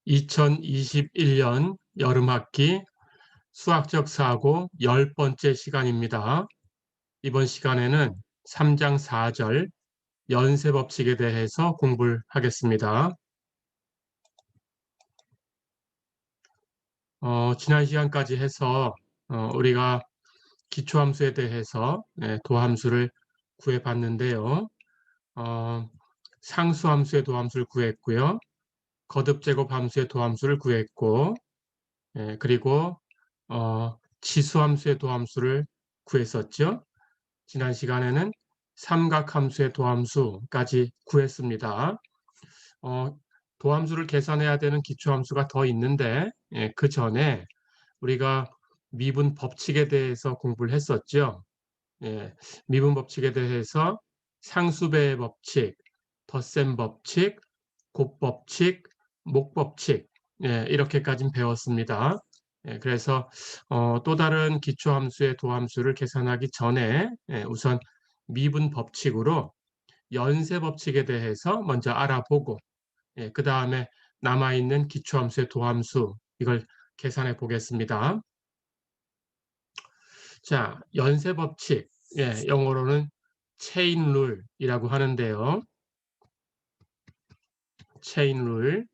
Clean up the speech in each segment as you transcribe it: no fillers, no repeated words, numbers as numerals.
2021년 여름학기 수학적 사고 10번째 시간입니다. 이번 시간에는 3장 4절 연쇄법칙에 대해서 공부를 하겠습니다. 지난 시간까지 해서 우리가 기초함수에 대해서 도함수를 구해봤는데요. 어, 상수함수의 도함수를 구했고요. 거듭제곱 함수의 도함수를 구했고, 그리고 지수함수의 도함수를 구했었죠. 지난 시간에는 삼각함수의 도함수까지 구했습니다. 도함수를 계산해야 되는 기초함수가 더 있는데 그 전에 우리가 미분 법칙에 대해서 공부를 했었죠. 미분 법칙에 대해서 상수배의 법칙, 덧셈 법칙, 곱법칙, 목법칙 이렇게까지 배웠습니다. 그래서 또 다른 기초함수의 도함수를 계산하기 전에 우선 미분 법칙으로 연쇄 법칙에 대해서 먼저 알아보고 그 다음에 남아있는 기초함수의 도함수 이걸 계산해 보겠습니다. 자, 연쇄 법칙, 영어로는 체인 룰이라고 하는데요. 체인 룰,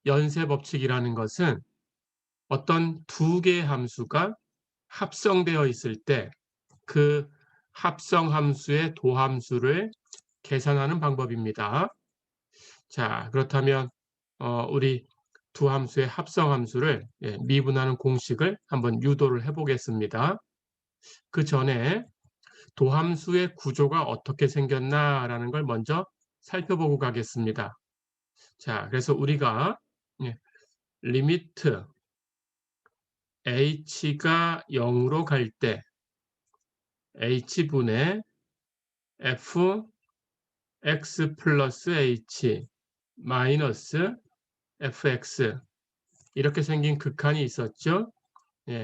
연쇄 법칙이라는 것은 어떤 두 개의 함수가 합성되어 있을 때 그 합성 함수의 도함수를 계산하는 방법입니다. 자, 그렇다면 우리 두 함수의 합성 함수를 미분하는 공식을 한번 유도를 해보겠습니다. 그 전에 도함수의 구조가 어떻게 생겼나라는 걸 먼저 살펴보고 가겠습니다. 자, 그래서 우리가 리미트 h가 0으로 갈 때 h분의 fx 플러스 h 마이너스 fx 이렇게 생긴 극한이 있었죠.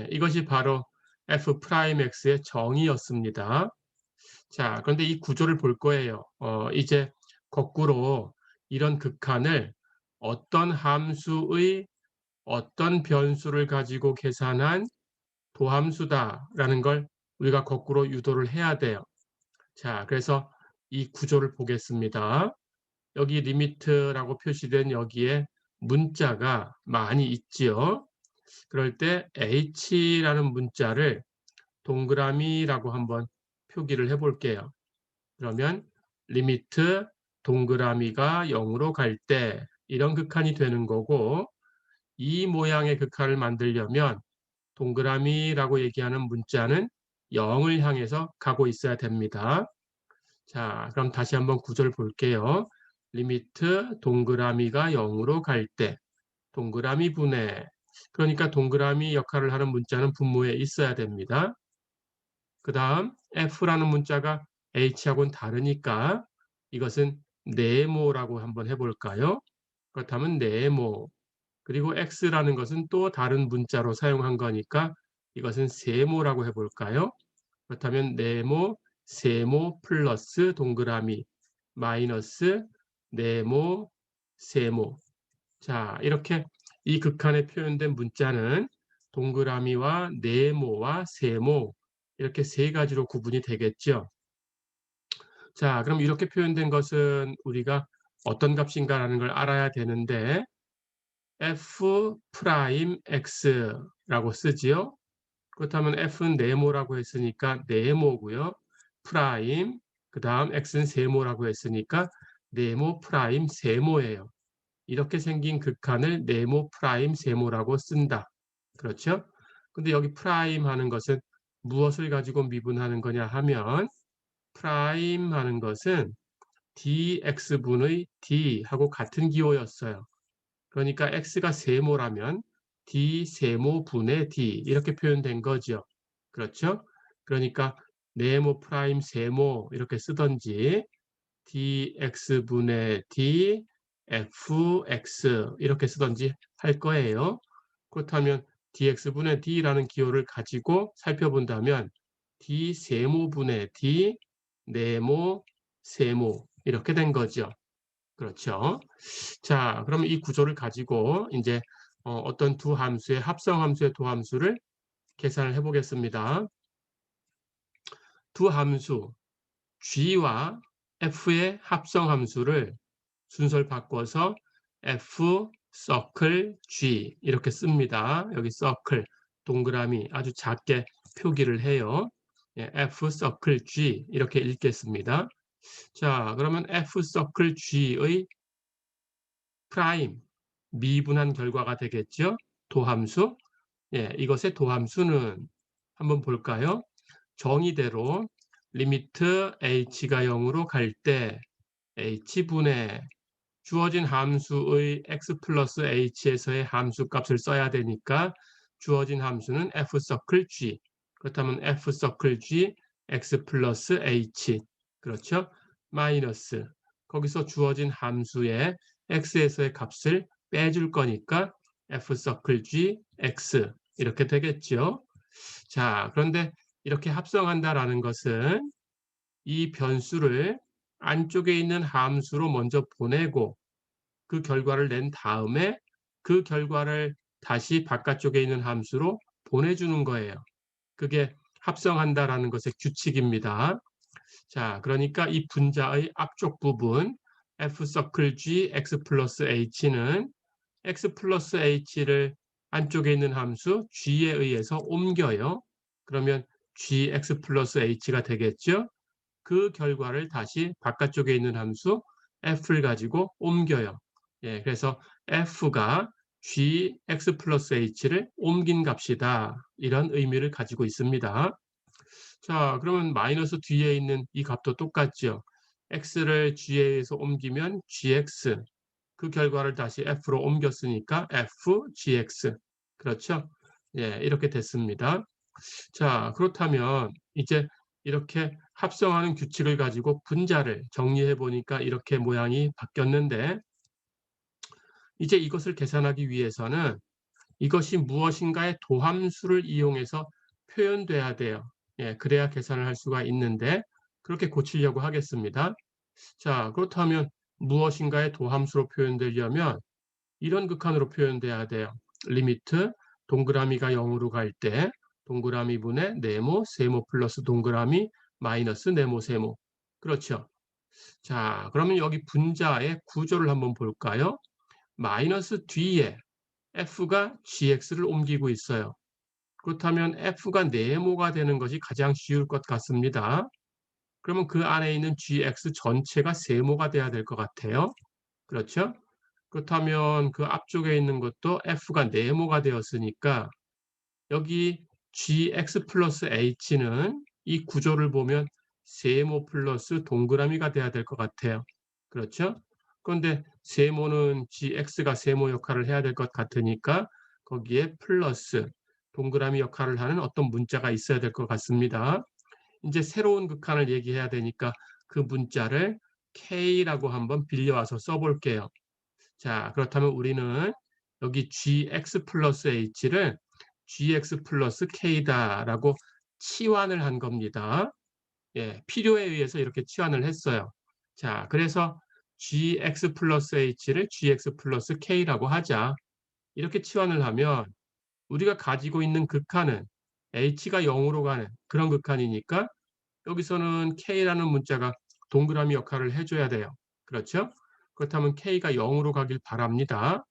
이것이 바로 f'x의 정의였습니다. 자, 그런데 이 구조를 볼 거예요. 이제 거꾸로 이런 극한을 어떤 함수의 어떤 변수를 가지고 계산한 도함수다라는 걸 우리가 거꾸로 유도를 해야 돼요. 자, 그래서 이 구조를 보겠습니다. 여기 리미트라고 표시된 여기에 문자가 많이 있지요. 그럴 때 h라는 문자를 동그라미라고 한번 표기를 해 볼게요. 그러면 리미트 동그라미가 0으로 갈 때 이런 극한이 되는 거고, 이 모양의 극한을 만들려면 동그라미라고 얘기하는 문자는 0을 향해서 가고 있어야 됩니다. 자, 그럼 다시 한번 구조를 볼게요. 리미트 동그라미가 0으로 갈 때 동그라미 분해, 그러니까 동그라미 역할을 하는 문자는 분모에 있어야 됩니다. 그 다음 f라는 문자가 h하고는 다르니까 이것은 네모라고 한번 해볼까요? 그렇다면 네모, 그리고 x라는 것은 또 다른 문자로 사용한 거니까 이것은 세모라고 해볼까요? 그렇다면 네모, 세모 플러스 동그라미 마이너스 네모, 세모. 자, 이렇게 이 극한에 표현된 문자는 동그라미와 네모와 세모 이렇게 세 가지로 구분이 되겠죠. 자, 그럼 이렇게 표현된 것은 우리가 어떤 값인가라는 걸 알아야 되는데 f 프라임 x라고 쓰지요. 그렇다면 f는 네모라고 했으니까 네모고요. 프라임, 그 다음 x는 세모라고 했으니까 네모 프라임 세모예요. 이렇게 생긴 극한을 네모 프라임 세모라고 쓴다. 그렇죠? 근데 여기 프라임 하는 것은 무엇을 가지고 미분하는 거냐 하면 프라임 하는 것은 dx분의 d하고 같은 기호였어요. 그러니까 x가 세모라면 d 세모분의 d 이렇게 표현된 거죠. 그렇죠? 그러니까 네모 프라임 세모 이렇게 쓰던지 dx분의 d fx 이렇게 쓰던지 할 거예요. 그렇다면 dx분의 d라는 기호를 가지고 살펴본다면 d 세모분의 d 네모 세모 이렇게 된 거죠. 그렇죠. 자, 그러면 이 구조를 가지고 이제 어떤 두 함수의 합성 함수의 도함수를 계산을 해 보겠습니다. 두 함수 g와 f의 합성 함수를 순서를 바꿔서 f 서클 g 이렇게 씁니다. 여기 서클 동그라미 아주 작게 표기를 해요. 예, f 서클 g 이렇게 읽겠습니다. 자, 그러면 f 서클 g의 프라임 미분한 결과가 되겠죠. 도함수. 예, 이것의 도함수는 한번 볼까요? 정의대로 리미트 h가 0으로 갈 때 h분의 주어진 함수의 x 플러스 h에서의 함수 값을 써야 되니까 주어진 함수는 f 서클 g. 그렇다면 f 서클 g x 플러스 h. 그렇죠? 마이너스 거기서 주어진 함수의 x에서의 값을 빼줄 거니까 f 서클 g x 이렇게 되겠죠. 자, 그런데 이렇게 합성한다라는 것은 이 변수를 안쪽에 있는 함수로 먼저 보내고 그 결과를 낸 다음에 그 결과를 다시 바깥쪽에 있는 함수로 보내주는 거예요. 그게 합성한다라는 것의 규칙입니다. 자, 그러니까 이 분자의 앞쪽 부분 f 서클 g x 플러스 h는 x 플러스 h를 안쪽에 있는 함수 g에 의해서 옮겨요. 그러면 gx 플러스 h가 되겠죠. 그 결과를 다시 바깥쪽에 있는 함수 f를 가지고 옮겨요. 예, 그래서 f가 gx 플러스 h를 옮긴 값이다. 이런 의미를 가지고 있습니다. 자, 그러면 마이너스 뒤에 있는 이 값도 똑같죠. x를 g에 의해서 옮기면 gx, 그 결과를 다시 f로 옮겼으니까 f gx. 그렇죠? 예, 이렇게 됐습니다. 자, 그렇다면 이제 이렇게 합성하는 규칙을 가지고 분자를 정리해 보니까 이렇게 모양이 바뀌었는데 이제 이것을 계산하기 위해서는 이것이 무엇인가의 도함수를 이용해서 표현돼야 돼요. 예, 그래야 계산을 할 수가 있는데 그렇게 고치려고 하겠습니다. 자, 그렇다면 무엇인가의 도함수로 표현되려면 이런 극한으로 표현돼야 돼요. 리미트 동그라미가 0으로 갈 때 동그라미 분의 네모, 세모 플러스 동그라미 마이너스 네모, 세모. 그렇죠. 자, 그러면 여기 분자의 구조를 한번 볼까요? 마이너스 뒤에 f가 gx를 옮기고 있어요. 그렇다면 f가 네모가 되는 것이 가장 쉬울 것 같습니다. 그러면 그 안에 있는 gx 전체가 세모가 돼야 될 것 같아요. 그렇죠? 그렇다면 그 앞쪽에 있는 것도 f가 네모가 되었으니까 여기 gx 플러스 h는 이 구조를 보면 세모 플러스 동그라미가 돼야 될 것 같아요. 그렇죠? 그런데 세모는 gx가 세모 역할을 해야 될 것 같으니까 거기에 플러스 동그라미 역할을 하는 어떤 문자가 있어야 될 것 같습니다. 이제 새로운 극한을 얘기해야 되니까 그 문자를 k라고 한번 빌려와서 써볼게요. 자, 그렇다면 우리는 여기 gx 플러스 h를 gx 플러스 k다라고 치환을 한 겁니다. 예, 필요에 의해서 이렇게 치환을 했어요. 자, 그래서 gx 플러스 h를 gx 플러스 k라고 하자. 이렇게 치환을 하면 우리가 가지고 있는 극한은 h가 0으로 가는 그런 극한이니까 여기서는 k라는 문자가 동그라미 역할을 해줘야 돼요. 그렇죠? 그렇다면 k가 0으로 가길 바랍니다.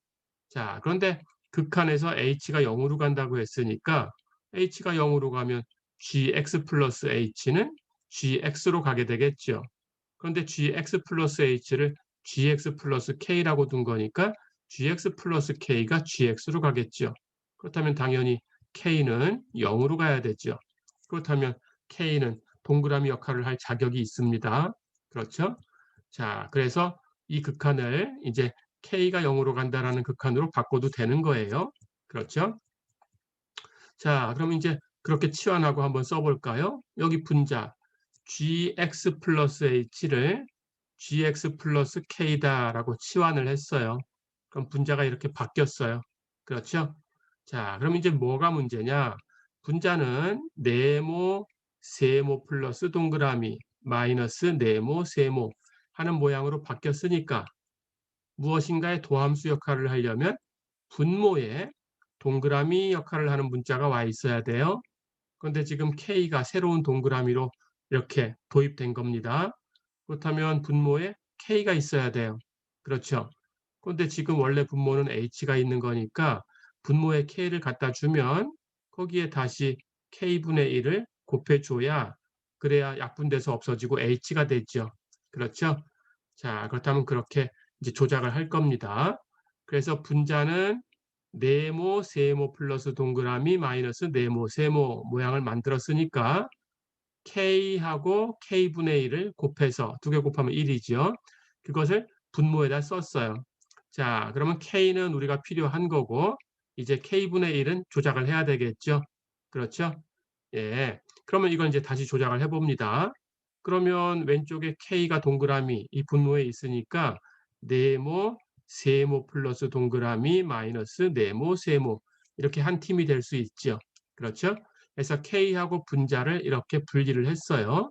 자, 그런데 극한에서 h가 0으로 간다고 했으니까 h가 0으로 가면 gx 플러스 h는 gx로 가게 되겠죠. 그런데 gx 플러스 h를 gx 플러스 k라고 둔 거니까 gx 플러스 k가 gx로 가겠죠. 그렇다면 당연히 k는 0으로 가야 되죠. 그렇다면 k는 동그라미 역할을 할 자격이 있습니다. 그렇죠? 자, 그래서 이 극한을 이제 k가 0으로 간다라는 극한으로 바꿔도 되는 거예요. 그렇죠? 자, 그럼 이제 그렇게 치환하고 한번 써볼까요? 여기 분자 gx 플러스 h를 gx 플러스 k다라고 치환을 했어요. 그럼 분자가 이렇게 바뀌었어요. 그렇죠? 자, 그럼 이제 뭐가 문제냐? 분자는 네모, 세모 플러스 동그라미 마이너스 네모, 세모 하는 모양으로 바뀌었으니까 무엇인가의 도함수 역할을 하려면 분모에 동그라미 역할을 하는 문자가 와 있어야 돼요. 그런데 지금 K가 새로운 동그라미로 이렇게 도입된 겁니다. 그렇다면 분모에 K가 있어야 돼요. 그렇죠? 그런데 지금 원래 분모는 H가 있는 거니까 분모에 K를 갖다 주면 거기에 다시 K분의 1을 곱해줘야 그래야 약분돼서 없어지고 H가 되죠. 그렇죠? 자, 그렇다면 그렇게 이제 조작을 할 겁니다. 그래서 분자는 네모, 세모 플러스 동그라미 마이너스 네모, 세모 모양을 만들었으니까 K하고 K분의 1을 곱해서 두 개 곱하면 1이죠. 그것을 분모에다 썼어요. 자, 그러면 K는 우리가 필요한 거고 이제 K분의 1은 조작을 해야 되겠죠. 그렇죠? 예. 그러면 이걸 이제 다시 조작을 해봅니다. 그러면 왼쪽에 K가 동그라미 이 분모에 있으니까 네모, 세모 플러스 동그라미 마이너스 네모, 세모 이렇게 한 팀이 될 수 있죠. 그렇죠? 그래서 K하고 분자를 이렇게 분리를 했어요.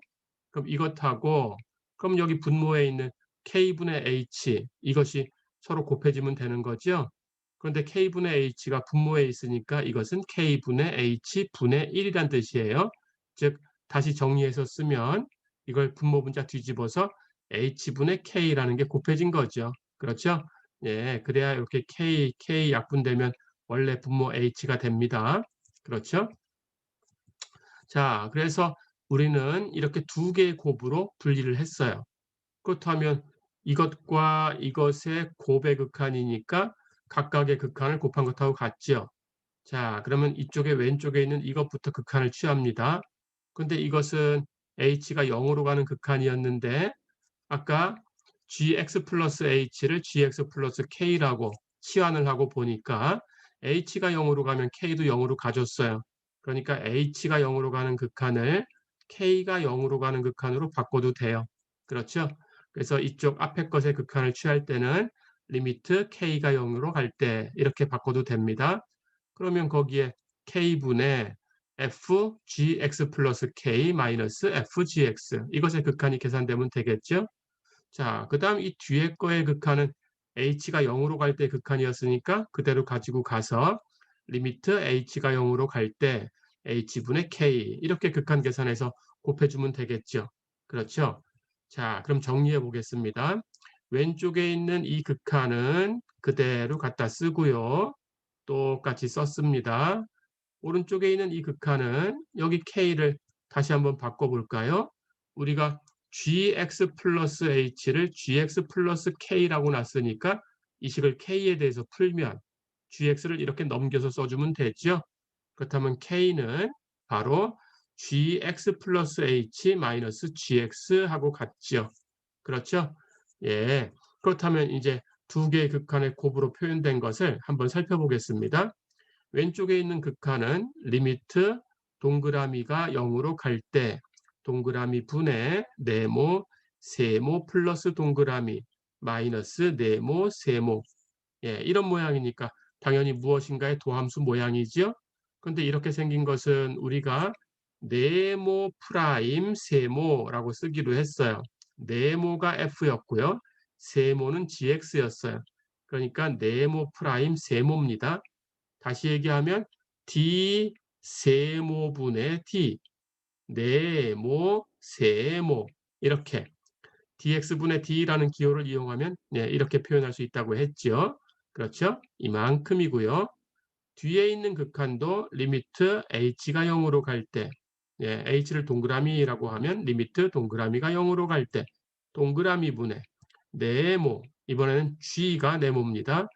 그럼 이것하고 그럼 여기 분모에 있는 K분의 H 이것이 서로 곱해지면 되는 거죠. 그런데 K분의 H가 분모에 있으니까 이것은 K분의 H분의 1이란 뜻이에요. 즉 다시 정리해서 쓰면 이걸 분모 분자 뒤집어서 H분의 K라는 게 곱해진 거죠. 그렇죠? 예, 그래야 이렇게 K 약분되면 원래 분모 H가 됩니다. 그렇죠? 자, 그래서 우리는 이렇게 두 개의 곱으로 분리를 했어요. 그렇다면 이것과 이것의 곱의 극한이니까 각각의 극한을 곱한 것하고 같죠. 자, 그러면 이쪽에 왼쪽에 있는 이것부터 극한을 취합니다. 근데 이것은 h가 0으로 가는 극한이었는데 아까 gx 플러스 h를 gx 플러스 k라고 치환을 하고 보니까 h가 0으로 가면 k도 0으로 가줬어요. 그러니까 h가 0으로 가는 극한을 k가 0으로 가는 극한으로 바꿔도 돼요. 그렇죠? 그래서 이쪽 앞에 것의 극한을 취할 때는 리미트 k가 0으로 갈 때 이렇게 바꿔도 됩니다. 그러면 거기에 k분의 fgx 플러스 k 마이너스 fgx 이것의 극한이 계산되면 되겠죠? 자, 그 다음 이 뒤에 거의 극한은 h가 0으로 갈 때 극한이었으니까 그대로 가지고 가서 리미트 h가 0으로 갈 때 h분의 k 이렇게 극한 계산해서 곱해주면 되겠죠. 그렇죠? 자, 그럼 정리해 보겠습니다. 왼쪽에 있는 이 극한은 그대로 갖다 쓰고요. 똑같이 썼습니다. 오른쪽에 있는 이 극한은 여기 k를 다시 한번 바꿔볼까요? 우리가 gx 플러스 h를 gx 플러스 k라고 놨으니까 이 식을 k에 대해서 풀면 gx를 이렇게 넘겨서 써주면 되죠. 그렇다면 k는 바로 gx 플러스 h 마이너스 gx 하고 같죠. 그렇죠? 예. 그렇다면 이제 두 개의 극한의 곱으로 표현된 것을 한번 살펴보겠습니다. 왼쪽에 있는 극한은 리미트 동그라미가 0으로 갈 때 동그라미 분의 네모, 세모 플러스 동그라미 마이너스 네모, 세모 예, 이런 모양이니까 당연히 무엇인가의 도함수 모양이죠. 그런데 이렇게 생긴 것은 우리가 네모 프라임 세모라고 쓰기로 했어요. 네모가 F였고요. 세모는 GX였어요. 그러니까 네모 프라임 세모입니다. 다시 얘기하면 D 세모분의 D 네모 세모 이렇게 dx분의 d라는 기호를 이용하면 네, 이렇게 표현할 수 있다고 했죠. 그렇죠? 이만큼이고요. 뒤에 있는 극한도 리미트 h가 0으로 갈 때, 예, h를 동그라미라고 하면 리미트 동그라미가 0으로 갈 때, 동그라미 분의 네모, 이번에는 g가 네모입니다.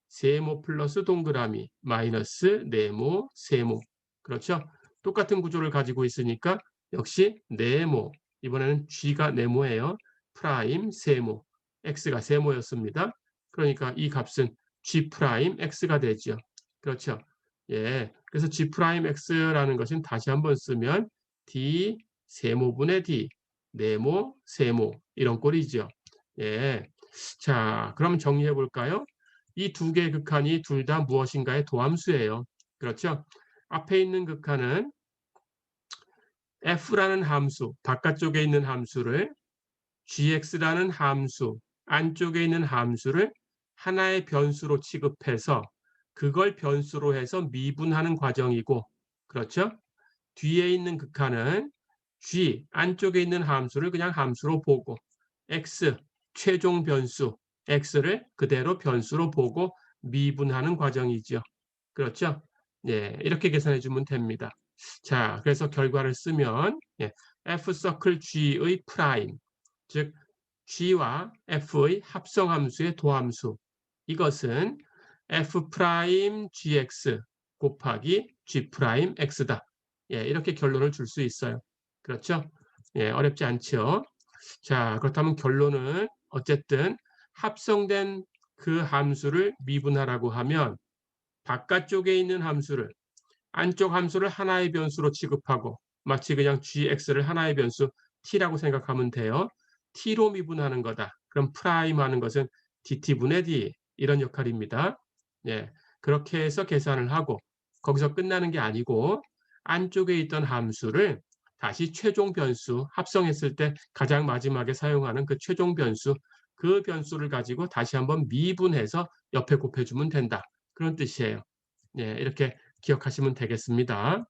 세모 플러스 동그라미 마이너스 네모, 세모. 그렇죠? 똑같은 구조를 가지고 있으니까 역시 네모, 이번에는 g가 네모예요. 프라임 세모, x가 세모였습니다. 그러니까 이 값은 g 프라임 x가 되죠. 그렇죠. 예. 그래서 G 프라임 X라는 것은 다시 한번 쓰면 D 세모분의 D 네모 세모 이런 꼴이죠. 예. 자, 그럼 정리해 볼까요? 이 두 개의 극한이 둘 다 무엇인가의 도함수예요. 그렇죠? 앞에 있는 극한은 F라는 함수, 바깥쪽에 있는 함수를 GX라는 함수, 안쪽에 있는 함수를 하나의 변수로 취급해서 그걸 변수로 해서 미분하는 과정이고, 그렇죠? 뒤에 있는 극한은 g 안쪽에 있는 함수를 그냥 함수로 보고 x 최종 변수 x를 그대로 변수로 보고 미분하는 과정이죠. 그렇죠? 예, 이렇게 계산해 주면 됩니다. 자, 그래서 결과를 쓰면 예, f 서클 g의 프라임, 즉 g와 f의 합성함수의 도함수, 이것은 f 프라임 gx 곱하기 g 프라임 x다. 예, 이렇게 결론을 줄 수 있어요. 그렇죠? 예, 어렵지 않죠? 자, 그렇다면 결론은 어쨌든 합성된 그 함수를 미분하라고 하면 바깥쪽에 있는 함수를 안쪽 함수를 하나의 변수로 취급하고 마치 그냥 gx를 하나의 변수 t라고 생각하면 돼요. t로 미분하는 거다. 그럼 프라임 하는 것은 dt분의 d 이런 역할입니다. 예, 그렇게 해서 계산을 하고 거기서 끝나는 게 아니고 안쪽에 있던 함수를 다시 최종 변수 합성했을 때 가장 마지막에 사용하는 그 최종 변수 그 변수를 가지고 다시 한번 미분해서 옆에 곱해주면 된다. 그런 뜻이에요. 예, 이렇게 기억하시면 되겠습니다.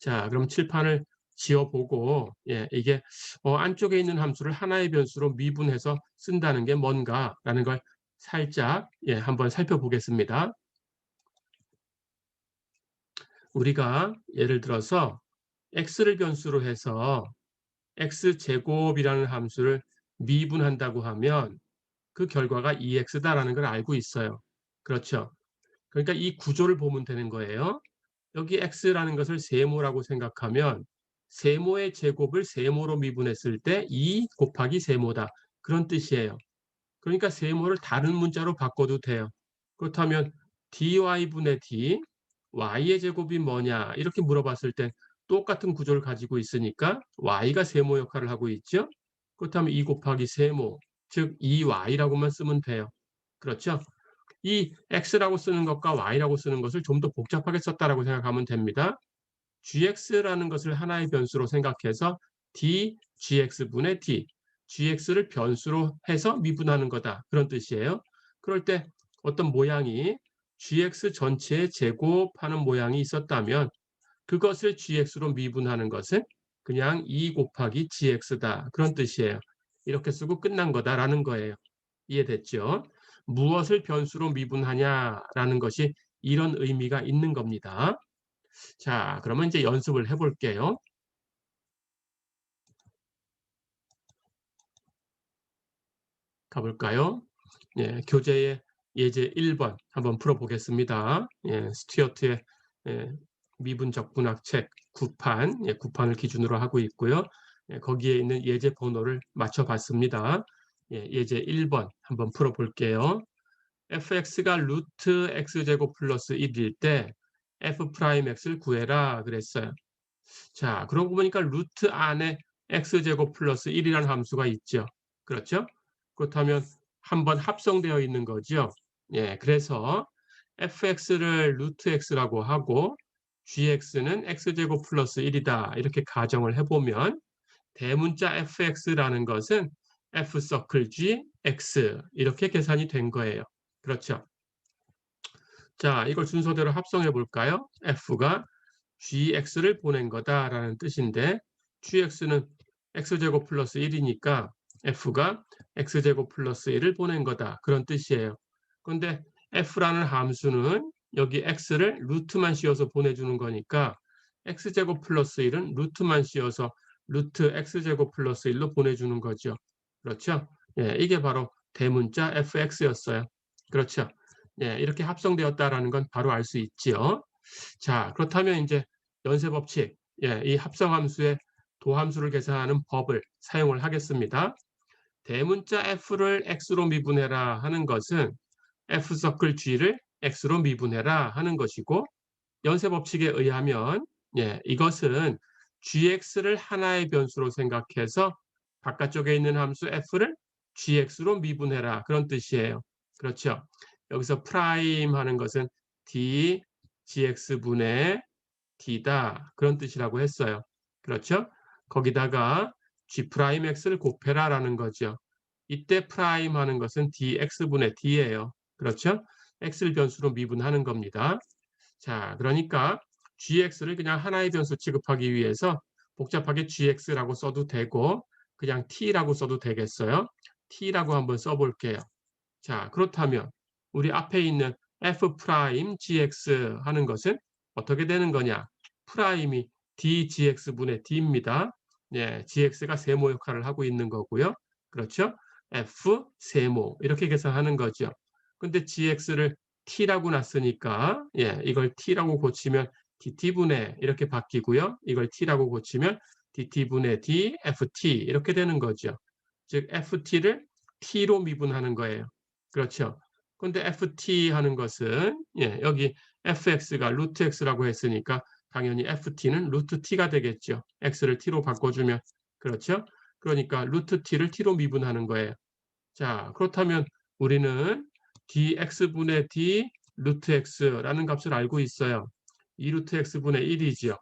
자, 그럼 칠판을 지어보고 예, 이게 안쪽에 있는 함수를 하나의 변수로 미분해서 쓴다는 게 뭔가라는 걸 살짝 예, 한번 살펴보겠습니다. 우리가 예를 들어서 x를 변수로 해서 x제곱이라는 함수를 미분한다고 하면 그 결과가 2x다라는 걸 알고 있어요. 그렇죠? 그러니까 이 구조를 보면 되는 거예요. 여기 x라는 것을 세모라고 생각하면 세모의 제곱을 세모로 미분했을 때 2 곱하기 세모다. 그런 뜻이에요. 그러니까 세모를 다른 문자로 바꿔도 돼요. 그렇다면 dy분의 d, y의 제곱이 뭐냐 이렇게 물어봤을 때 똑같은 구조를 가지고 있으니까 y가 세모 역할을 하고 있죠. 그렇다면 2 곱하기 세모, 즉 2y라고만 쓰면 돼요. 그렇죠? 이 x라고 쓰는 것과 y라고 쓰는 것을 좀 더 복잡하게 썼다라고 생각하면 됩니다. gx라는 것을 하나의 변수로 생각해서 dgx분의 d, gx를 변수로 해서 미분하는 거다. 그런 뜻이에요. 그럴 때 어떤 모양이 gx 전체의 제곱하는 모양이 있었다면 그것을 gx로 미분하는 것은 그냥 2 곱하기 gx다. 그런 뜻이에요. 이렇게 쓰고 끝난 거다라는 거예요. 이해됐죠? 무엇을 변수로 미분하냐라는 것이 이런 의미가 있는 겁니다. 자, 그러면 이제 연습을 해볼게요. 가볼까요? 예, 교재의 예제 1번 한번 풀어보겠습니다. 예, 스튜어트의 예, 미분적분학책 9판, 예, 9판을 기준으로 하고 있고요. 예, 거기에 있는 예제 번호를 맞춰봤습니다. 예, 예제 1번 한번 풀어볼게요. fx가 루트 x제곱 플러스 1일 때 f 프라임 x를 구해라 그랬어요. 자, 그러고 보니까 루트 안에 x제곱 플러스 1이라는 함수가 있죠. 그렇죠? 그렇다면 한번 합성되어 있는 거죠. 예, 그래서 fx를 루트 x라고 하고 gx는 x제곱 플러스 1이다. 이렇게 가정을 해보면 대문자 fx라는 것은 f 서클 g x 이렇게 계산이 된 거예요. 그렇죠? 자, 이걸 순서대로 합성해 볼까요? f가 gx를 보낸 거다라는 뜻인데 gx는 x제곱 플러스 1이니까 f가 x제곱 플러스 1을 보낸 거다. 그런 뜻이에요. 그런데 f라는 함수는 여기 x를 루트만 씌워서 보내주는 거니까 x제곱 플러스 1은 루트만 씌워서 루트 x제곱 플러스 1로 보내주는 거죠. 그렇죠? 예, 이게 바로 대문자 fx였어요. 그렇죠? 예, 이렇게 합성되었다라는 건 바로 알 수 있지요. 자, 그렇다면 이제 연쇄 법칙, 예, 이 합성함수의 도함수를 계산하는 법을 사용을 하겠습니다. 대문자 f를 x로 미분해라 하는 것은 f 서클 g를 x로 미분해라 하는 것이고 연쇄 법칙에 의하면 예, 이것은 gx를 하나의 변수로 생각해서 바깥쪽에 있는 함수 f를 gx로 미분해라 그런 뜻이에요. 그렇죠? 여기서 프라임 하는 것은 d gx분의 d다 그런 뜻이라고 했어요. 그렇죠? 거기다가 g 프라임 x를 곱해라라는 거죠. 이때 프라임 하는 것은 dx분의 d예요. 그렇죠? x를 변수로 미분하는 겁니다. 자, 그러니까 gx를 그냥 하나의 변수 취급하기 위해서 복잡하게 gx라고 써도 되고 그냥 t라고 써도 되겠어요. t라고 한번 써볼게요. 자, 그렇다면 우리 앞에 있는 f 프라임 gx 하는 것은 어떻게 되는 거냐? 프라임이 dgx분의 d입니다. 예, gx가 세모 역할을 하고 있는 거고요. 그렇죠? f 세모 이렇게 계산하는 거죠. 근데 gx를 t라고 놨으니까 예, 이걸 t라고 고치면 dt분의 이렇게 바뀌고요. 이걸 t라고 고치면 dt분의 d ft 이렇게 되는 거죠. 즉 ft를 t로 미분하는 거예요. 그렇죠. 근데 ft 하는 것은 예, 여기 fx가 루트 x라고 했으니까 당연히 ft는 루트 t가 되겠죠. x를 t로 바꿔주면. 그렇죠. 그러니까 루트 t를 t로 미분하는 거예요. 자, 그렇다면 우리는 dx분의 d 루트 x라는 값을 알고 있어요. 2 루트 x분의 1이지요.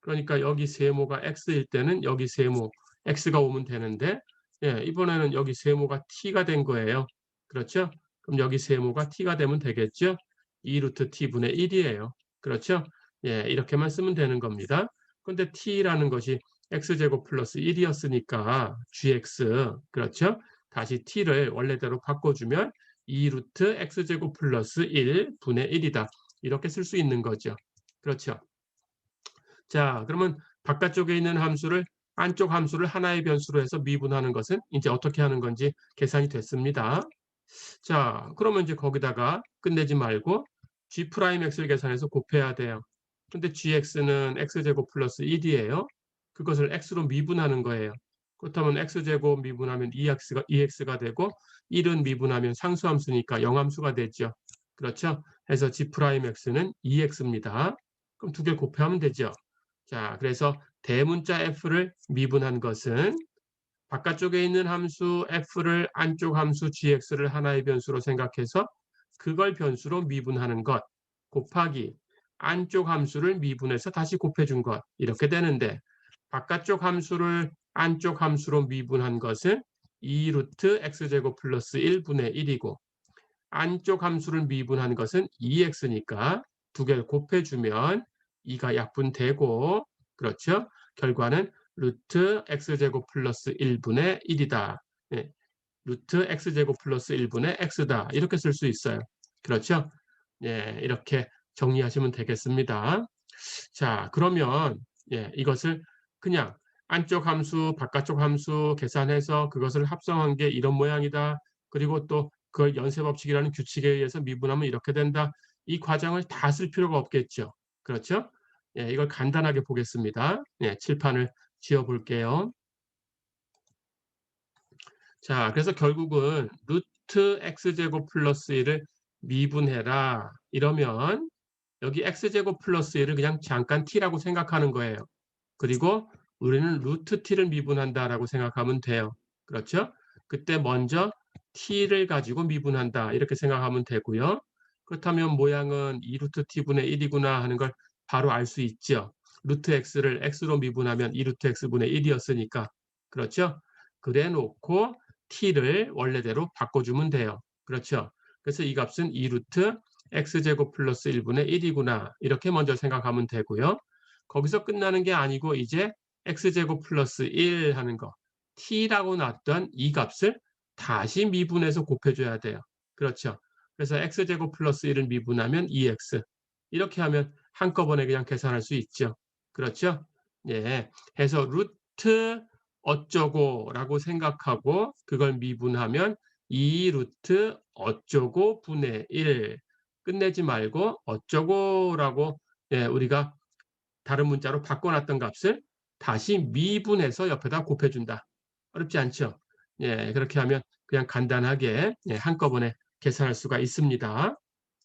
그러니까 여기 세모가 x일 때는 여기 세모 x가 오면 되는데 예, 이번에는 여기 세모가 t가 된 거예요. 그렇죠? 그럼 여기 세모가 t가 되면 되겠죠? 2 루트 t분의 1이에요. 그렇죠? 예, 이렇게만 쓰면 되는 겁니다. 근데 t라는 것이 x제곱 플러스 1이었으니까 gx 그렇죠? 다시 t를 원래대로 바꿔주면 2 루트 x제곱 플러스 1분의 1이다. 이렇게 쓸 수 있는 거죠. 그렇죠? 자, 그러면 바깥쪽에 있는 함수를 안쪽 함수를 하나의 변수로 해서 미분하는 것은 이제 어떻게 하는 건지 계산이 됐습니다. 자, 그러면 이제 거기다가 끝내지 말고 g'x를 계산해서 곱해야 돼요. 근데 gx는 x제곱 플러스 1이에요. 그것을 x로 미분하는 거예요. 그렇다면 x제곱 미분하면 2x가 되고 1은 미분하면 상수함수니까 영함수가 되죠. 그렇죠? 해서 g'x는 2x입니다. 그럼 두 개 곱하면 되죠. 자, 그래서 대문자 f를 미분한 것은 바깥쪽에 있는 함수 f를 안쪽 함수 gx를 하나의 변수로 생각해서 그걸 변수로 미분하는 것 곱하기 안쪽 함수를 미분해서 다시 곱해준 것 이렇게 되는데 바깥쪽 함수를 안쪽 함수로 미분한 것은 2 루트 x제곱 플러스 1분의 1이고 안쪽 함수를 미분한 것은 2x니까 두 개를 곱해주면 2가 약분되고 그렇죠? 결과는 루트 x제곱 플러스 1분의 1이다. 네, 루트 x제곱 플러스 1분의 x다. 이렇게 쓸 수 있어요. 그렇죠? 예, 이렇게 정리하시면 되겠습니다. 자, 그러면 예, 이것을 그냥 안쪽 함수, 바깥쪽 함수 계산해서 그것을 합성한 게 이런 모양이다. 그리고 또 그걸 연쇄법칙이라는 규칙에 의해서 미분하면 이렇게 된다. 이 과정을 다 쓸 필요가 없겠죠. 그렇죠? 예, 이걸 간단하게 보겠습니다. 예, 칠판을 지어 볼게요. 자, 그래서 결국은 루트 x제곱 플러스 1을 미분해라. 이러면 여기 x제곱 플러스 1을 그냥 잠깐 t라고 생각하는 거예요. 그리고 우리는 루트 t를 미분한다라고 생각하면 돼요. 그렇죠? 그때 먼저 t를 가지고 미분한다 이렇게 생각하면 되고요. 그렇다면 모양은 2 루트 t분의 1이구나 하는 걸 바로 알 수 있죠. 루트 x를 x로 미분하면 2 루트 x분의 1이었으니까. 그렇죠? 그래 놓고 t를 원래대로 바꿔주면 돼요. 그렇죠? 그래서 이 값은 2 루트 x제곱 플러스 1분의 1이구나 이렇게 먼저 생각하면 되고요. 거기서 끝나는 게 아니고 이제 x제곱 플러스 1 하는 거 t라고 놨던 이 값을 다시 미분해서 곱해줘야 돼요. 그렇죠. 그래서 x제곱 플러스 1을 미분하면 2x 이렇게 하면 한꺼번에 그냥 계산할 수 있죠. 그렇죠. 예, 해서 루트 어쩌고라고 생각하고 그걸 미분하면 2 루트 어쩌고 분의 1 끝내지 말고 어쩌고라고 예, 우리가 다른 문자로 바꿔놨던 값을 다시 미분해서 옆에다 곱해준다. 어렵지 않죠? 예, 그렇게 하면 그냥 간단하게 예, 한꺼번에 계산할 수가 있습니다.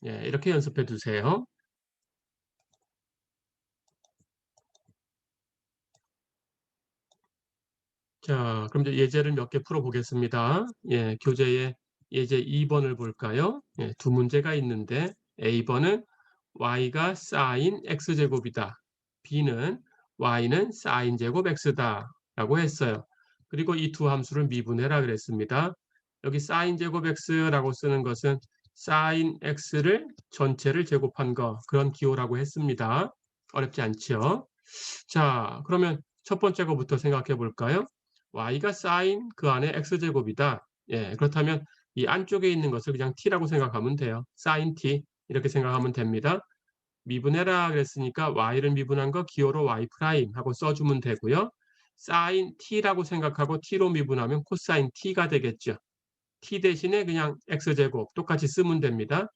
예, 이렇게 연습해 두세요. 자, 그럼 이제 예제를 몇 개 풀어보겠습니다. 예, 교재의 예제 2번을 볼까요? 예, 두 문제가 있는데 A번은 y가 sin x제곱이다. B는 y는 sin 제곱 x다. 라고 했어요. 그리고 이 두 함수를 미분해라 그랬습니다. 여기 sin 제곱 x라고 쓰는 것은 sin x를 전체를 제곱한 거, 그런 기호라고 했습니다. 어렵지 않죠? 자, 그러면 첫 번째 거부터 생각해 볼까요? y가 sin 그 안에 x제곱이다. 예, 그렇다면 이 안쪽에 있는 것을 그냥 t라고 생각하면 돼요. sin t 이렇게 생각하면 됩니다. 미분해라 그랬으니까 y를 미분한 거 기호로 y 프라임 하고 써주면 되고요. sin t라고 생각하고 t로 미분하면 코사인 t가 되겠죠. t 대신에 그냥 x제곱 똑같이 쓰면 됩니다.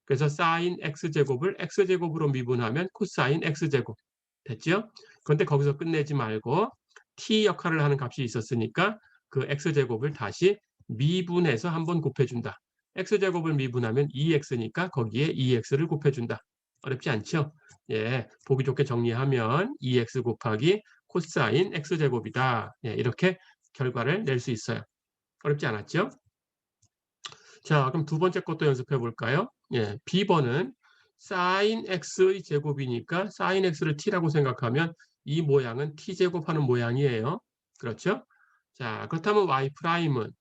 그래서 sin x제곱을 x제곱으로 미분하면 코사인 x제곱 됐죠? 그런데 거기서 끝내지 말고 t 역할을 하는 값이 있었으니까 그 x제곱을 다시 미분해서 한번 곱해준다. x제곱을 미분하면 2x니까 거기에 2x를 곱해준다. 어렵지 않죠? 예, 보기 좋게 정리하면 2x 곱하기 코사인 x제곱이다. 예, 이렇게 결과를 낼 수 있어요. 어렵지 않았죠? 자, 그럼 두 번째 것도 연습해 볼까요? 예, B번은 sin x의 제곱이니까 sin x를 t라고 생각하면 이 모양은 t제곱하는 모양이에요. 그렇죠? 자, 그렇다면 y 프라임은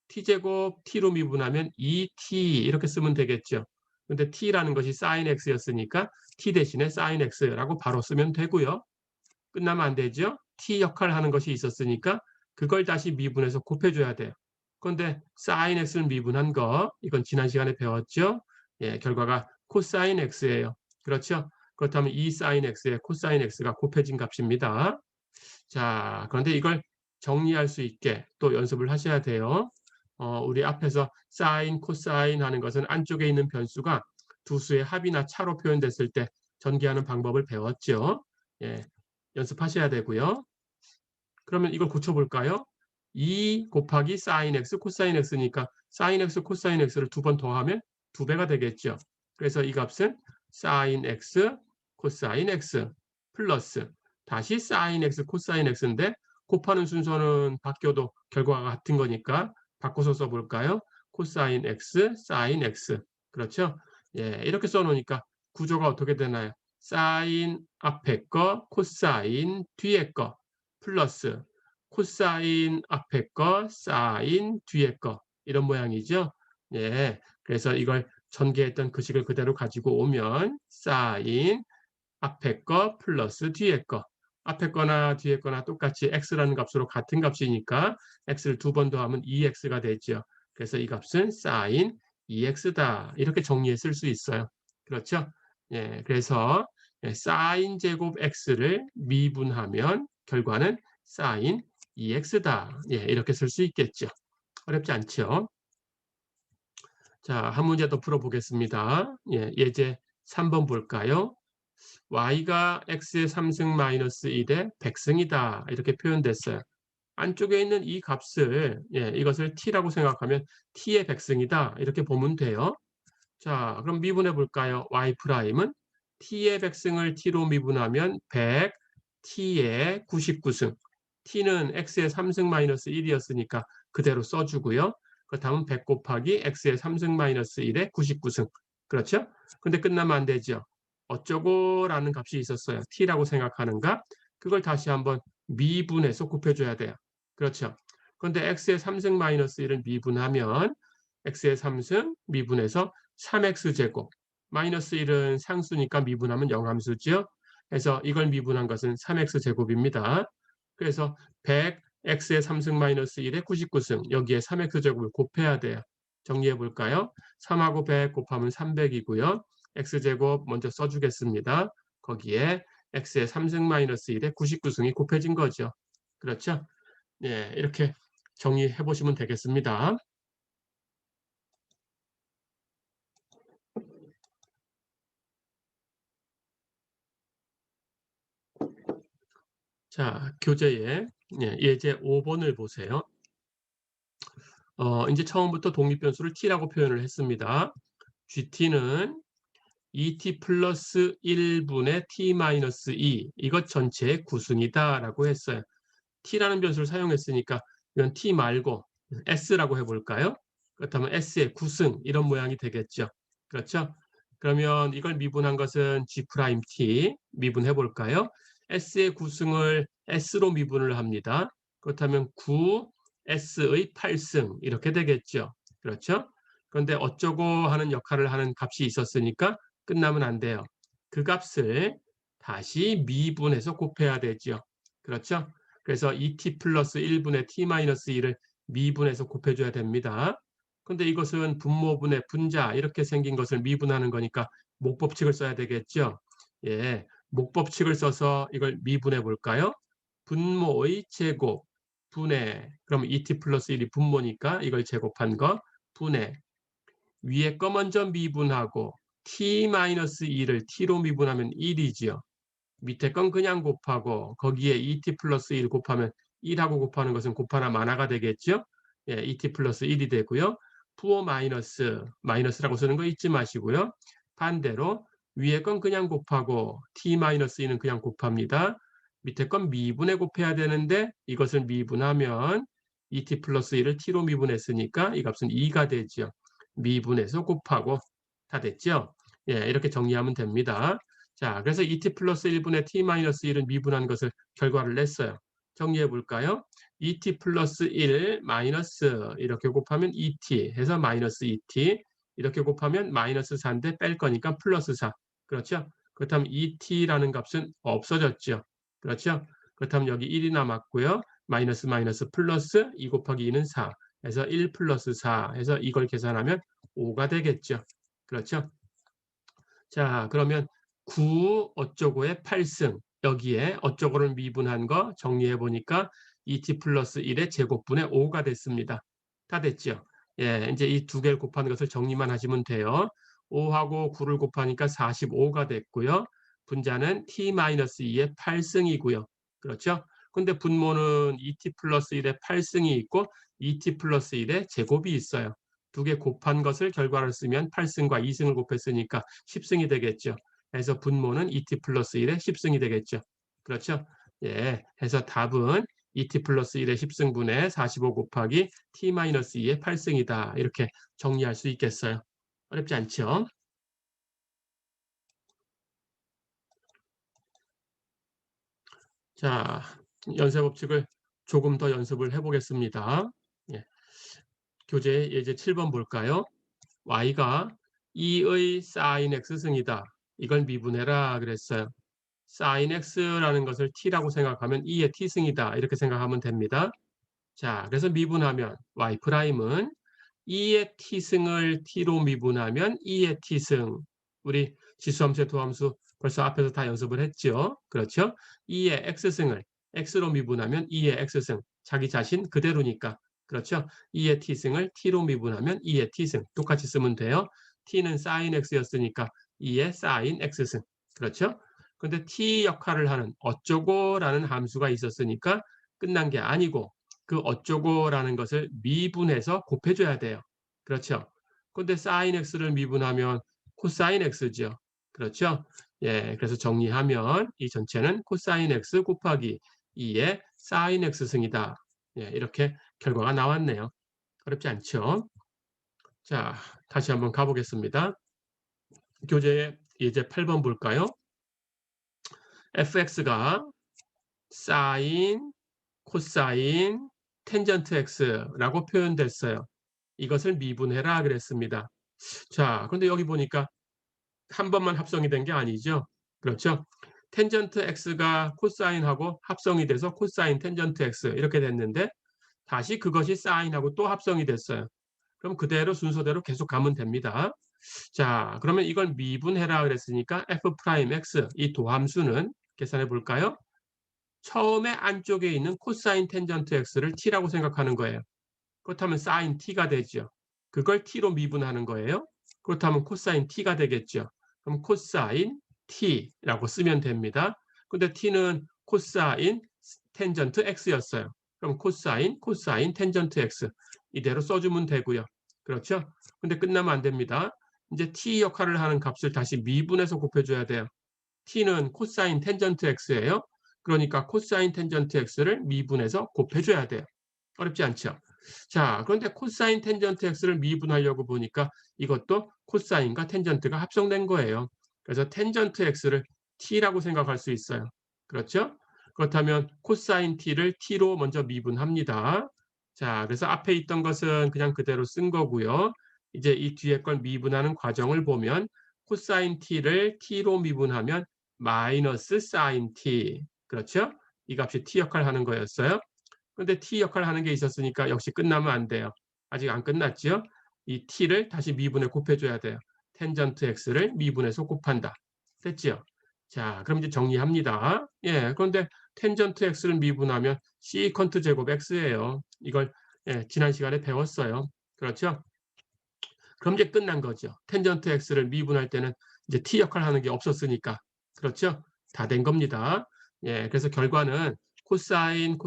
t제곱 t로 미분하면 2t 이렇게 쓰면 되겠죠. 근데 t라는 것이 sin x였으니까 t 대신에 sin x라고 바로 쓰면 되고요. 끝나면 안 되죠? t 역할 하는 것이 있었으니까 그걸 다시 미분해서 곱해줘야 돼요. 그런데 sin x를 미분한 거, 이건 지난 시간에 배웠죠? 예, 결과가 코사인 x예요. 그렇죠? 그렇다면 이 sin x에 코사인 x가 곱해진 값입니다. 자, 그런데 이걸 정리할 수 있게 또 연습을 하셔야 돼요. 우리 앞에서 sin, 코사인 하는 것은 안쪽에 있는 변수가 두 수의 합이나 차로 표현됐을 때 전개하는 방법을 배웠죠. 예, 연습하셔야 되고요. 그러면 이걸 고쳐볼까요? 2 곱하기 sin x, 코사인 x니까 sin x, 코사인 x를 두 번 더하면 2배가 되겠죠. 그래서 이 값은 sin x, 코사인 x 플러스 다시 sin x, 코사인 x인데 곱하는 순서는 바뀌어도 결과가 같은 거니까 바꿔서 써볼까요? 코사인 x, sin x. 그렇죠? 예, 이렇게 써놓으니까 구조가 어떻게 되나요? sin 앞에 거, 코사인 뒤에 거 플러스 코사인 앞에 거, 사인 뒤에 거 이런 모양이죠. 예, 그래서 이걸 전개했던 그 식을 그대로 가지고 오면 사인 앞에 거 플러스 뒤에 거 앞에 거나 뒤에 거나 똑같이 x라는 값으로 같은 값이니까 x를 두 번 더하면 2x가 되죠. 그래서 이 값은 사인 2x다. 이렇게 정리해 쓸 수 있어요. 그렇죠? 예, 그래서 사인 제곱 x를 미분하면 결과는 사인 2x다. 예, 이렇게 쓸 수 있겠죠. 어렵지 않죠? 자, 한 문제 더 풀어보겠습니다. 예, 예제 3번 볼까요? y가 x의 3승 마이너스 1의 백승이다. 이렇게 표현됐어요. 안쪽에 있는 이 값을, 예, 이것을 t라고 생각하면 t의 백승이다. 이렇게 보면 돼요. 자, 그럼 미분해 볼까요? y 프라임은 t의 백승을 t로 미분하면 100, t의 99승. t는 x의 3승 마이너스 1이었으니까 그대로 써주고요. 그렇다면 100 곱하기 x의 3승 마이너스 1의 99승. 그렇죠? 근데 끝나면 안 되죠. 어쩌고라는 값이 있었어요. t라고 생각하는 값. 그걸 다시 한번 미분해서 곱해줘야 돼요. 그렇죠? 그런데 x의 3승 마이너스 1을 미분하면 x의 3승 미분해서 3x제곱 마이너스 1은 상수니까 미분하면 영함수죠. 그래서 이걸 미분한 것은 3x제곱입니다. 그래서 100 x의 3승 마이너스 1의 99승 여기에 3x제곱을 곱해야 돼요. 정리해 볼까요? 3하고 100 곱하면 300이고요. x제곱 먼저 써주겠습니다. 거기에 x의 3승 마이너스 1의 99승이 곱해진 거죠. 그렇죠? 예, 이렇게 정리해 보시면 되겠습니다. 자, 교재에 예제 5번을 보세요. 이제 처음부터 독립변수를 t라고 표현을 했습니다. gt는 2t 플러스 1분의 t 마이너스 2 이것 전체의 구승이다 라고 했어요. t라는 변수를 사용했으니까 이건 t 말고 s라고 해볼까요? 그렇다면 s의 구승 이런 모양이 되겠죠. 그렇죠? 그러면 이걸 미분한 것은 g'(t) 미분해 볼까요? s의 구승을 s로 미분을 합니다. 그렇다면 9 S의 8승 이렇게 되겠죠. 그렇죠? 그런데 어쩌고 하는 역할을 하는 값이 있었으니까 끝나면 안 돼요. 그 값을 다시 미분해서 곱해야 되죠. 그렇죠? 그래서 2t 플러스 1분의 t-1을 미분해서 곱해줘야 됩니다. 근데 이것은 분모분의 분자 이렇게 생긴 것을 미분하는 거니까 목법칙을 써야 되겠죠. 예, 목법칙을 써서 이걸 미분해 볼까요? 분모의 제곱 분의, 그럼 2t 플러스 1이 분모니까 이걸 제곱한 거 분의, 위에 거 먼저 미분하고 t-2를 t로 미분하면 1이지요. 밑에 건 그냥 곱하고 거기에 2t 플러스 1 곱하면 1하고 곱하는 것은 곱하나 마나가 되겠죠. 예, 2t 플러스 1이 되고요. 부호 마이너스, 마이너스라고 쓰는 거 잊지 마시고요. 반대로 위에 건 그냥 곱하고 t-2는 그냥 곱합니다. 밑에 건 미분해 곱해야 되는데 이것을 미분하면 2t 플러스 1을 t로 미분했으니까 이 값은 2가 되죠. 미분해서 곱하고 다 됐죠. 예, 이렇게 정리하면 됩니다. 자, 그래서 2t 플러스 1분의 t-1은 미분한 것을 결과를 냈어요. 정리해 볼까요? 2t 플러스 1 마이너스 이렇게 곱하면 2t 해서 마이너스 2t 이렇게 곱하면 마이너스 4인데 뺄 거니까 플러스 4. 그렇죠? 그렇다면 2t라는 값은 없어졌죠. 그렇죠? 그렇다면 여기 1이 남았고요. 마이너스 마이너스 플러스 2 곱하기 2는 4 해서 1 플러스 4 해서 이걸 계산하면 5가 되겠죠. 그렇죠? 자, 그러면 9 어쩌고의 8승 여기에 어쩌고를 미분한 거 정리해 보니까 2t 플러스 1의 제곱분의 5가 됐습니다. 다 됐죠? 예, 이제 이 두 개를 곱하는 것을 정리만 하시면 돼요. 5하고 9를 곱하니까 45가 됐고요. 분자는 t-2의 8승이고요. 그렇죠? 근데 분모는 2t 플러스 1의 8승이 있고 2t 플러스 1의 제곱이 있어요. 두 개 곱한 것을 결과를 쓰면 8승과 2승을 곱했으니까 10승이 되겠죠. 그래서 분모는 2t 플러스 1의 10승이 되겠죠. 그렇죠? 예, 해서 답은 2t 플러스 1의 10승분의 45 곱하기 t-2의 8승이다. 이렇게 정리할 수 있겠어요. 어렵지 않죠? 자, 연쇄 법칙을 조금 더 연습을 해보겠습니다. 예, 교재 예제 7번 볼까요? y가 2의 sin x승이다. 이걸 미분해라 그랬어요. sin x라는 것을 t라고 생각하면 2의 t승이다. 이렇게 생각하면 됩니다. 자, 그래서 미분하면 y'은 2의 t승을 t로 미분하면 2의 t승. 우리 지수함수의 도함수 벌써 앞에서 다 연습을 했죠. 그렇죠? 2의 x승을 x로 미분하면 2의 x승. 자기 자신 그대로니까. 그렇죠? 2의 t승을 t로 미분하면 2의 t승. 똑같이 쓰면 돼요. t는 sin x였으니까 2의 sin x승. 그렇죠? 근데 t 역할을 하는 어쩌고라는 함수가 있었으니까 끝난 게 아니고 그 어쩌고라는 것을 미분해서 곱해줘야 돼요. 그렇죠? 근데 sin x를 미분하면 코사인 x죠. 그렇죠? 예, 그래서 정리하면 이 전체는 코사인 x 곱하기 2의 sin x승이다. 예, 이렇게 결과가 나왔네요. 어렵지 않죠? 자, 다시 한번 가보겠습니다. 교재 예제 8번 볼까요? fx가 sin, 코사인, 텐전트 x라고 표현됐어요. 이것을 미분해라 그랬습니다. 자, 근데 여기 보니까 한 번만 합성이 된 게 아니죠. 그렇죠? 텐전트 x가 코사인하고 합성이 돼서 코사인 텐전트 x 이렇게 됐는데 다시 그것이 사인하고 또 합성이 됐어요. 그럼 그대로 순서대로 계속 가면 됩니다. 자, 그러면 이걸 미분해라 그랬으니까 f'x 이 도함수는 계산해 볼까요? 처음에 안쪽에 있는 코사인 텐전트 x를 t라고 생각하는 거예요. 그렇다면 사인 t가 되죠. 그걸 t로 미분하는 거예요. 그렇다면 코사인 t가 되겠죠. 그럼 코사인 t라고 쓰면 됩니다. 근데 t는 코사인 텐전트 x였어요. 그럼 코사인 텐전트 x 이대로 써주면 되고요. 그렇죠? 근데 끝나면 안 됩니다. 이제 t 역할을 하는 값을 다시 미분해서 곱해줘야 돼요. t는 코사인 텐전트 x예요. 그러니까 코사인 텐전트 x를 미분해서 곱해줘야 돼요. 어렵지 않죠? 자, 그런데 코사인 텐전트 x를 미분하려고 보니까 이것도 코사인과 텐전트가 합성된 거예요. 그래서 텐전트 x를 t라고 생각할 수 있어요. 그렇죠? 그렇다면 코사인 t를 t로 먼저 미분합니다. 자, 그래서 앞에 있던 것은 그냥 그대로 쓴 거고요. 이제 이 뒤에 걸 미분하는 과정을 보면 코사인 t를 t로 미분하면 마이너스 사인 t. 그렇죠? 이 값이 t 역할을 하는 거였어요. 그런데 t 역할을 하는 게 있었으니까 역시 끝나면 안 돼요. 아직 안 끝났죠? 이 t를 다시 미분에 곱해줘야 돼요. 텐전트 x를 미분해서 곱한다. 됐죠? 자, 그럼 이제 정리합니다. 예, 그런데 텐전트 x를 미분하면 시컨트 제곱 x예요. 이걸 지난 시간에 배웠어요. 그렇죠? 그럼 이제 끝난 거죠. 텐전트 x를 미분할 때는 이제 t 역할을 하는 게 없었으니까. 그렇죠? 다 된 겁니다. 예, 그래서 결과는 코사인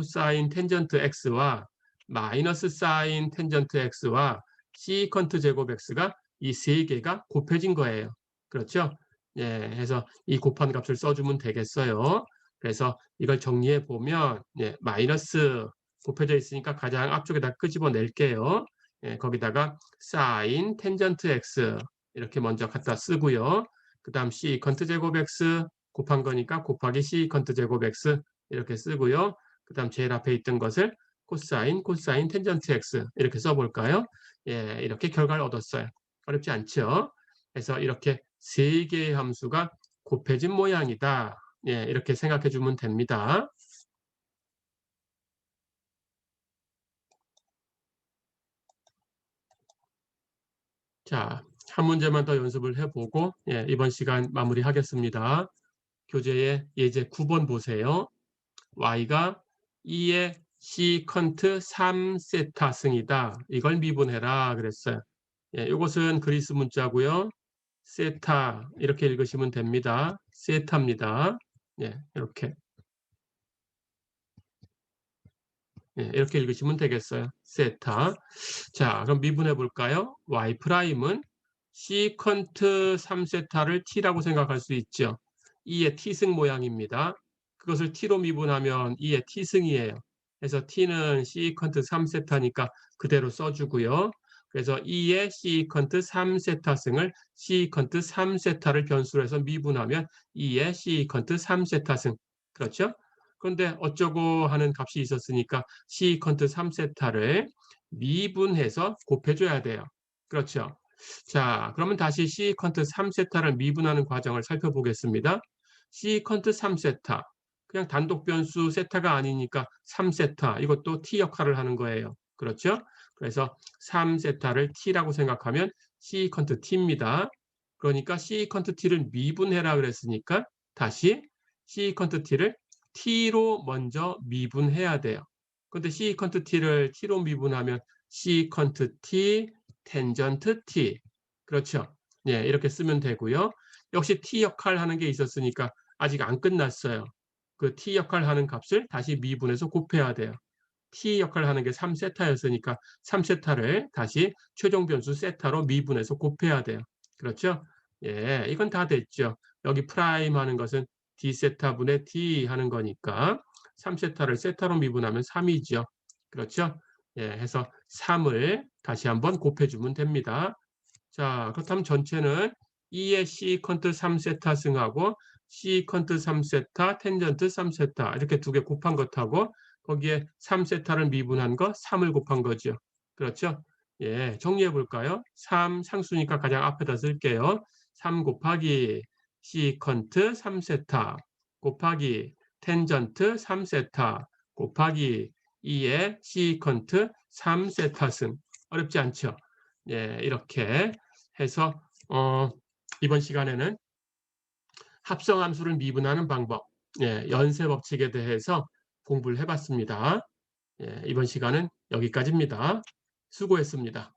텐전트 x와 마이너스 사인 텐전트 x와 시컨트 제곱 x가 이 세 개가 곱해진 거예요. 그렇죠? 예, 해서 이 곱한 값을 써주면 되겠어요. 그래서 이걸 정리해 보면 마이너스 곱해져 있으니까 가장 앞쪽에다 끄집어낼게요. 예, 거기다가 sin 텐전트 x 이렇게 먼저 갖다 쓰고요. 그 다음 시컨트 제곱 x 곱한 거니까 곱하기 시컨트 제곱 x 이렇게 쓰고요. 그 다음 제일 앞에 있던 것을 코사인 텐전트 x 이렇게 써볼까요? 예, 이렇게 결과를 얻었어요. 어렵지 않죠? 그래서 이렇게 세 개의 함수가 곱해진 모양이다. 예, 이렇게 생각해 주면 됩니다. 자, 한 문제만 더 연습을 해보고 이번 시간 마무리하겠습니다. 교재의 예제 9번 보세요. y가 2의 시컨트 3세타 승이다. 이걸 미분해라 그랬어요. 이것은 그리스 문자고요. 세타 이렇게 읽으시면 됩니다. 세타입니다. 이렇게 이렇게 읽으시면 되겠어요. 세타. 자, 그럼 미분해 볼까요? y 프라임은 시컨트 3세타를 t라고 생각할 수 있죠. 2의 t승 모양입니다. 그것을 t로 미분하면 2의 t승이에요. 그래서 t는 시컨트 3세타니까 그대로 써주고요. 그래서 2의 시컨트 3세타승을 시컨트 3세타를 변수로 해서 미분하면 2의 시컨트 3세타승. 그렇죠? 그런데 어쩌고 하는 값이 있었으니까 시컨트 3세타를 미분해서 곱해줘야 돼요. 그렇죠? 자, 그러면 다시 시컨트 3세타를 미분하는 과정을 살펴보겠습니다. 시컨트 3세타. 그냥 단독 변수 세타가 아니니까 3세타. 이것도 t 역할을 하는 거예요. 그렇죠? 그래서 3세타를 t라고 생각하면 시컨트 t입니다. 그러니까 시컨트 t를 미분해라 그랬으니까 다시 시컨트 t를 t로 먼저 미분해야 돼요. 근데 시컨트 t를 t로 미분하면 시컨트 t 텐전트 t. 그렇죠? 예, 이렇게 쓰면 되고요. 역시 t 역할 하는 게 있었으니까 아직 안 끝났어요. 그 t 역할 하는 값을 다시 미분해서 곱해야 돼요. t 역할 하는 게 3세타였으니까 3세타를 다시 최종 변수 세타로 미분해서 곱해야 돼요. 그렇죠? 예, 이건 다 됐죠. 여기 프라임 하는 것은 d세타분의 d 하는 거니까 3세타를 세타로 미분하면 3이죠. 그렇죠? 예, 해서 3을 다시 한번 곱해주면 됩니다. 자, 그렇다면 전체는 2의 시컨트 3세타 승하고 시컨트 3세타, 텐전트 3세타 이렇게 두 개 곱한 것하고 거기에 3세타를 미분한 거 3을 곱한 거죠. 그렇죠? 예, 정리해 볼까요? 3 상수니까 가장 앞에다 쓸게요. 3 곱하기 시컨트 3세타 곱하기 텐전트 3세타 곱하기 2의 시컨트 3세타 승. 어렵지 않죠? 예, 이렇게 해서 이번 시간에는 합성함수를 미분하는 방법, 연쇄 법칙에 대해서 공부를 해봤습니다. 이번 시간은 여기까지입니다. 수고했습니다.